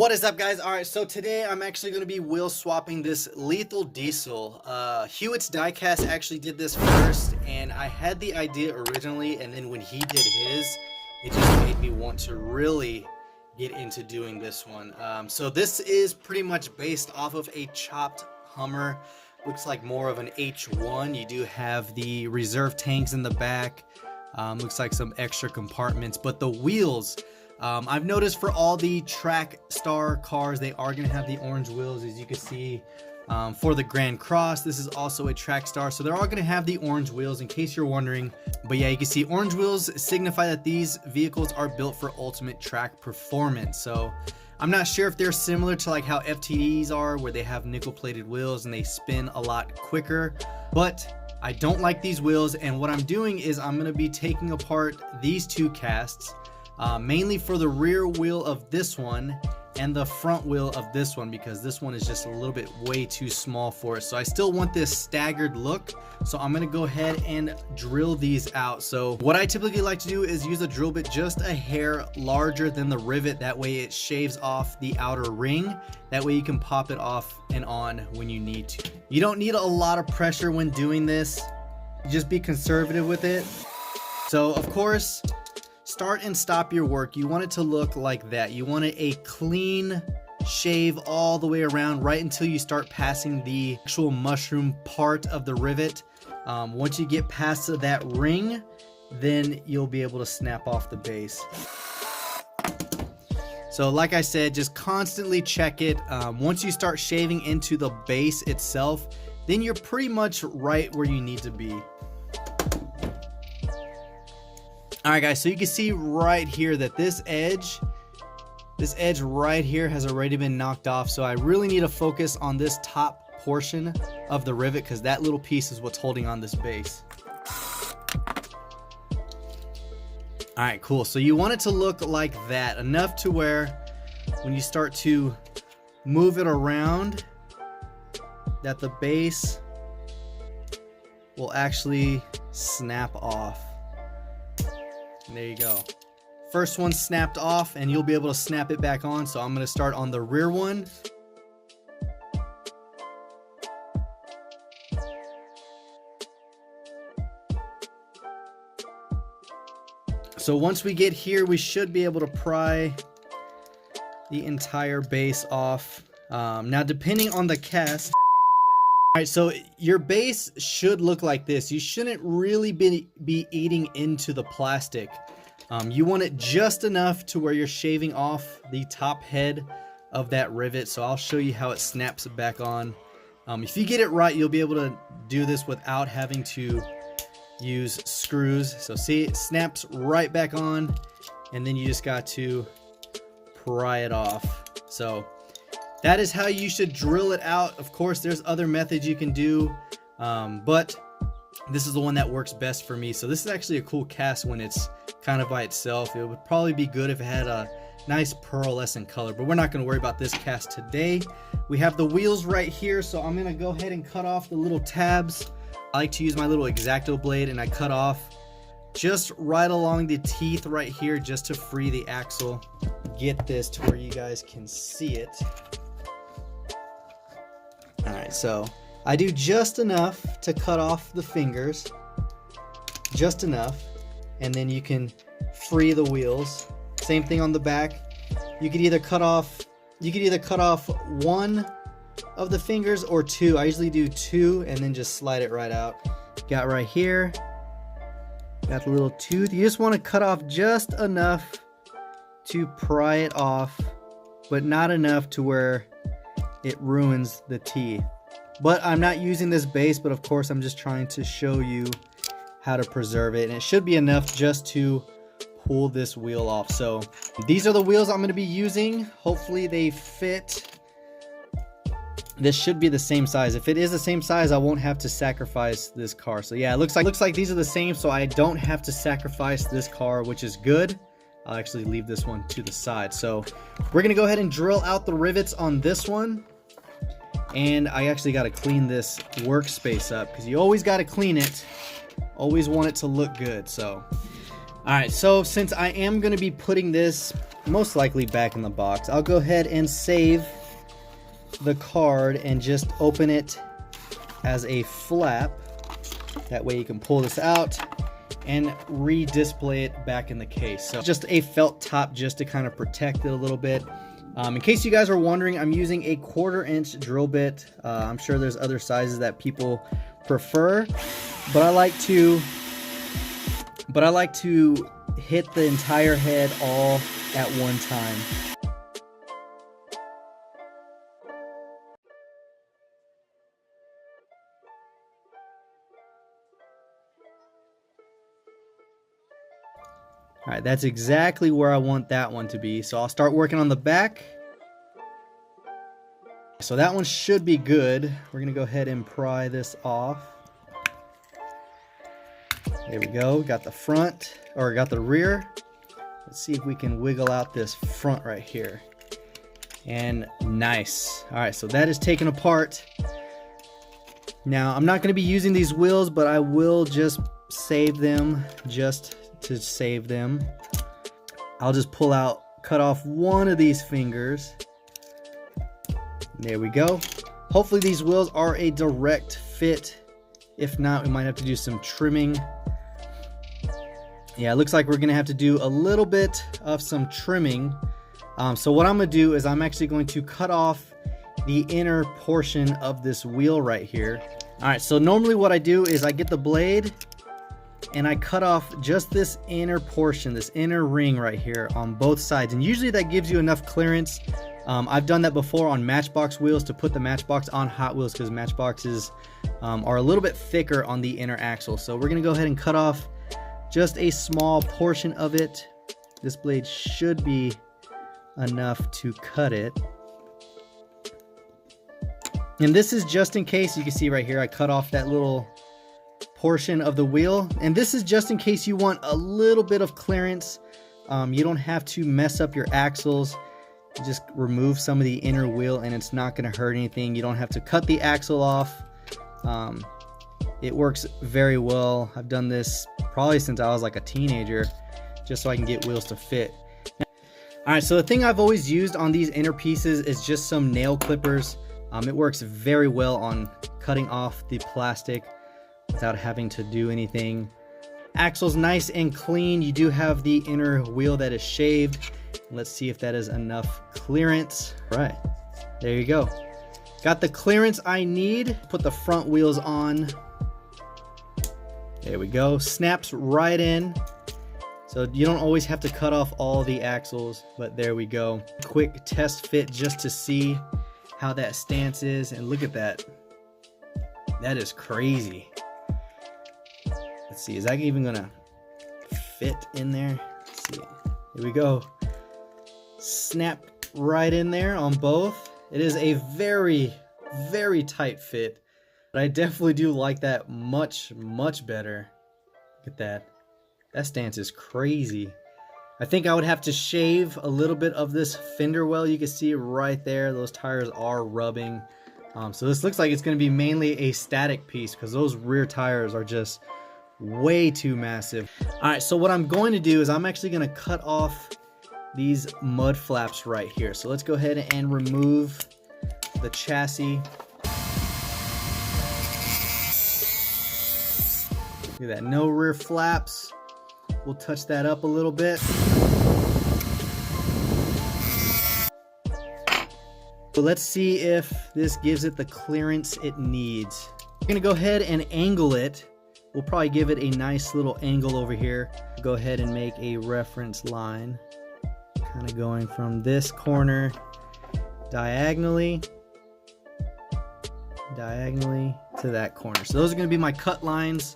What is up, guys? All right, so today I'm actually going to be wheel swapping this Lethal Diesel. Hewitt's DIECAST actually did this first, and I had the idea originally, and then when he did his, it just made me want to really get into doing this one. So this is pretty much based off of a chopped Hummer. Looks like more of an H1. You do have the reserve tanks in the back. Looks like some extra compartments, but the wheels, I've noticed for all the track star cars, they are going to have the orange wheels, as you can see. For the Grand Cross, this is also a track star, so they're all going to have the orange wheels, in case you're wondering. But yeah, you can see orange wheels signify that these vehicles are built for ultimate track performance. So I'm not sure if they're similar to like how FTDs are, where they have nickel plated wheels and they spin a lot quicker, but I don't like these wheels. And what I'm doing is I'm going to be taking apart these two casts, mainly for the rear wheel of this one and the front wheel of this one, because this one is just a little bit way too small for it. So I still want this staggered look, so I'm gonna go ahead and drill these out. So what I typically like to do is use a drill bit just a hair larger than the rivet, that way it shaves off the outer ring, that way you can pop it off and on when you need to. You don't need a lot of pressure when doing this, just be conservative with it. So of course, start and stop your work. You want it to look like that. You want a clean shave all the way around, right until you start passing the actual mushroom part of the rivet. Once you get past that ring, then you'll be able to snap off the base. So like I said, just constantly check it. Once you start shaving into the base itself, then you're pretty much right where you need to be. Alright guys, so you can see right here that this edge right here has already been knocked off. So I really need to focus on this top portion of the rivet, because that little piece is what's holding on this base. Alright, cool. So you want it to look like that, enough to where when you start to move it around, that the base will actually snap off. And there you go. First one snapped off, and you'll be able to snap it back on. So I'm going to start on the rear one. So once we get here, we should be able to pry the entire base off. Now, depending on the cast. Alright, so your base should look like this. You shouldn't really be eating into the plastic. You want it just enough to where you're shaving off the top head of that rivet. So I'll show you how it snaps back on. If you get it right, you'll be able to do this without having to use screws. So see, it snaps right back on, and then you just got to pry it off. So that is how you should drill it out. Of course, there's other methods you can do, but this is the one that works best for me. So this is actually a cool cast when it's kind of by itself. It would probably be good if it had a nice pearlescent color, but we're not going to worry about this cast today. We have the wheels right here, so I'm going to go ahead and cut off the little tabs. I like to use my little X-Acto blade, and I cut off just right along the teeth right here, just to free the axle. Get this to where you guys can see it. Alright, so I do just enough to cut off the fingers, just enough, and then you can free the wheels. Same thing on the back. You could either cut off one of the fingers or two. I usually do two and then just slide it right out. Got right here, got the little tooth. You just want to cut off just enough to pry it off, but not enough to where it ruins the teeth. But I'm not using this base, but of course I'm just trying to show you how to preserve it, and it should be enough just to pull this wheel off. So these are the wheels I'm going to be using. Hopefully they fit. This should be the same size. If it is the same size, I won't have to sacrifice this car. So yeah, it looks like these are the same, so I don't have to sacrifice this car, which is good. I'll actually leave this one to the side. So we're going to go ahead and drill out the rivets on this one. And I actually got to clean this workspace up, because you always got to clean it. Always want it to look good. So Alright, so since I am going to be putting this most likely back in the box, I'll go ahead and save the card and just open it as a flap. That way you can pull this out and re-display it back in the case. So just a felt top just to kind of protect it a little bit. In case you guys are wondering, I'm using a 1/4 inch drill bit. I'm sure there's other sizes that people prefer, but I like to hit the entire head all at one time. All right, that's exactly where I want that one to be. So I'll start working on the back. So that one should be good. We're gonna go ahead and pry this off. There we go, got the front, or got the rear. Let's see if we can wiggle out this front right here. And nice. All right, so that is taken apart. Now, I'm not gonna be using these wheels, but I will just save them just to save them. I'll just cut off one of these fingers. There we go. Hopefully these wheels are a direct fit. If not, we might have to do some trimming. Yeah, it looks like we're gonna have to do a little bit of some trimming. So what I'm gonna do is I'm actually going to cut off the inner portion of this wheel right here. All right, so normally what I do is I get the blade and I cut off just this inner portion, this inner ring right here on both sides. And usually that gives you enough clearance. I've done that before on Matchbox wheels to put the Matchbox on Hot Wheels because Matchboxes are a little bit thicker on the inner axle. So we're gonna go ahead and cut off just a small portion of it. This blade should be enough to cut it. And this is just in case. You can see right here I cut off that little portion of the wheel, and this is just in case you want a little bit of clearance. You don't have to mess up your axles. You just remove some of the inner wheel and it's not going to hurt anything. You don't have to cut the axle off. It works very well. I've done this probably since I was like a teenager, just so I can get wheels to fit. All right, so the thing I've always used on these inner pieces is just some nail clippers. It works very well on cutting off the plastic without having to do anything. Axle's nice and clean. You do have the inner wheel that is shaved. Let's see if that is enough clearance. All right, there you go. Got the clearance I need. Put the front wheels on. There we go. Snaps right in. So you don't always have to cut off all the axles, but there we go. Quick test fit just to see how that stance is, and look at that. That is crazy. Let's see, is that even gonna fit in there? Let's see. Here we go. Snap right in there on both. It is a very, very tight fit, but I definitely do like that much, much better. Look at that. That stance is crazy. I think I would have to shave a little bit of this fender well. You can see right there, those tires are rubbing. So this looks like it's going to be mainly a static piece because those rear tires are just way too massive. All right, so what I'm going to do is I'm actually going to cut off these mud flaps right here. So let's go ahead and remove the chassis. Look at that, no rear flaps. We'll touch that up a little bit. So let's see if this gives it the clearance it needs. I'm gonna go ahead and angle it. We'll probably give it a nice little angle over here. Go ahead and make a reference line. Kind of going from this corner diagonally to that corner. So those are gonna be my cut lines.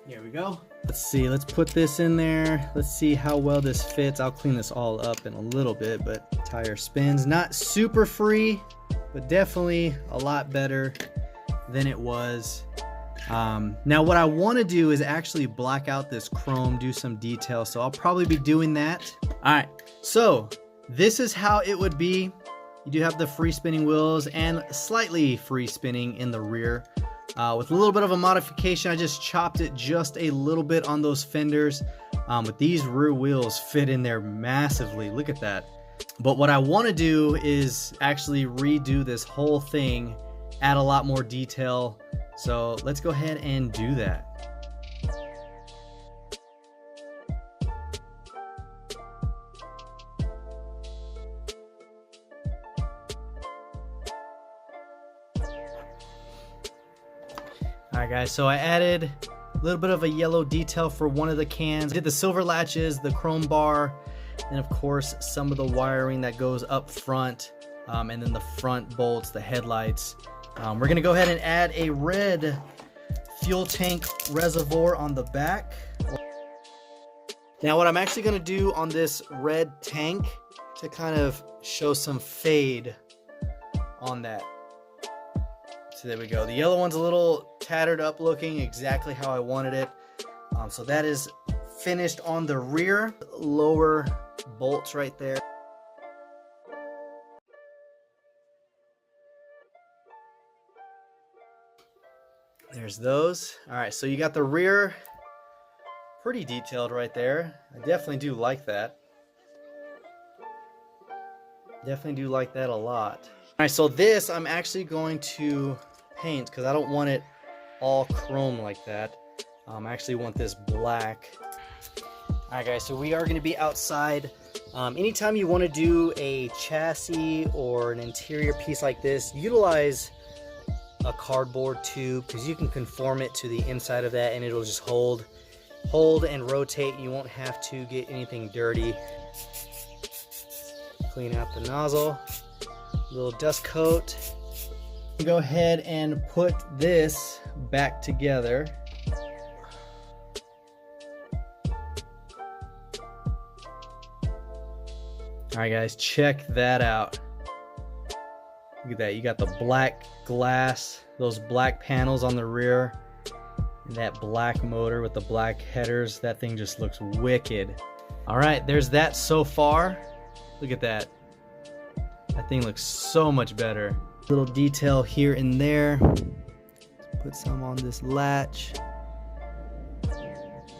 Here we go. Let's see, let's put this in there. Let's see how well this fits. I'll clean this all up in a little bit, but tire spins. Not super free, but definitely a lot better than it was. Now what I want to do is actually black out this chrome, do some detail. So I'll probably be doing that. All right, so this is how it would be. You do have the free spinning wheels and slightly free spinning in the rear. with a little bit of a modification. I just chopped it just a little bit on those fenders, but these rear wheels fit in there massively. Look at that. But what I want to do is actually redo this whole thing, add a lot more detail. So let's go ahead and do that. Alright guys, so I added a little bit of a yellow detail for one of the cans. Did the silver latches, the chrome bar, and of course some of the wiring that goes up front, and then the front bolts, the headlights. We're gonna go ahead and add a red fuel tank reservoir on the back. Now what I'm actually gonna do on this red tank to kind of show some fade on that. So there we go. The yellow one's a little tattered up looking, exactly how I wanted it. So that is finished on the rear lower bolts right there. There's those. All right, so you got the rear pretty detailed right there. I definitely do like that. Definitely do like that a lot. All right, so this I'm actually going to paint because I don't want it all chrome like that. I actually want this black. All right guys, so we are going to be outside. Anytime you want to do a chassis or an interior piece like this, utilize a cardboard tube because you can conform it to the inside of that and it'll just hold and rotate. You won't have to get anything dirty. Clean out the nozzle, little dust coat. Go ahead and put this back together. Alright guys, check that out. Look at that, you got the black glass, those black panels on the rear, and that black motor with the black headers. That thing just looks wicked. Alright, there's that so far. Look at that. That thing looks so much better. Little detail here and there. Put some on this latch.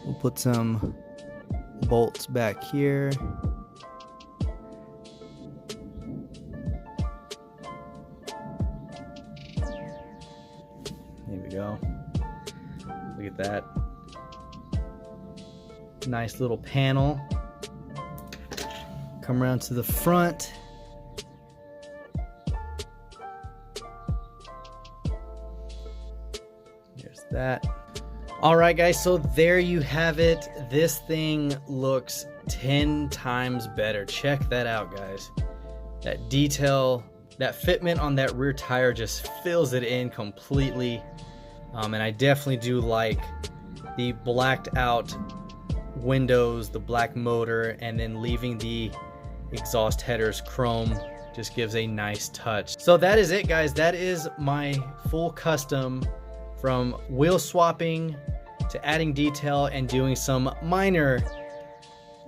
We'll put some bolts back here. There we go. Look at that. Nice little panel. Come around to the front. There's that. All right guys, so there you have it. This thing looks 10 times better. Check that out guys. That detail, that fitment on that rear tire just fills it in completely. And I definitely do like the blacked out windows, the black motor, and then leaving the exhaust headers chrome just gives a nice touch. So that is it guys. That is my full custom, from wheel swapping to adding detail and doing some minor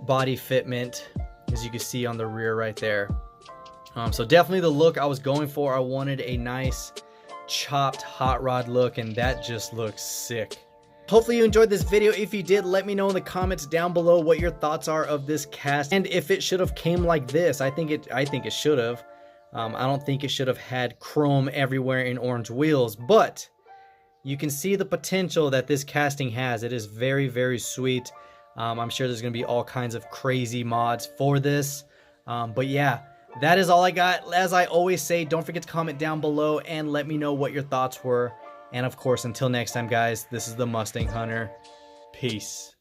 body fitment, as you can see on the rear right there. So definitely the look I was going for. I wanted a nice chopped hot rod look, and that just looks sick. Hopefully you enjoyed this video. If you did, let me know in the comments down below what your thoughts are of this cast, and if it should have came like this. I think it should have. I don't think it should have had chrome everywhere in orange wheels, but you can see the potential that this casting has. It is very, very sweet. I'm sure there's going to be all kinds of crazy mods for this. But yeah, that is all I got. As I always say, don't forget to comment down below and let me know what your thoughts were. And of course, until next time, guys, this is the Mustang Hunter. Peace.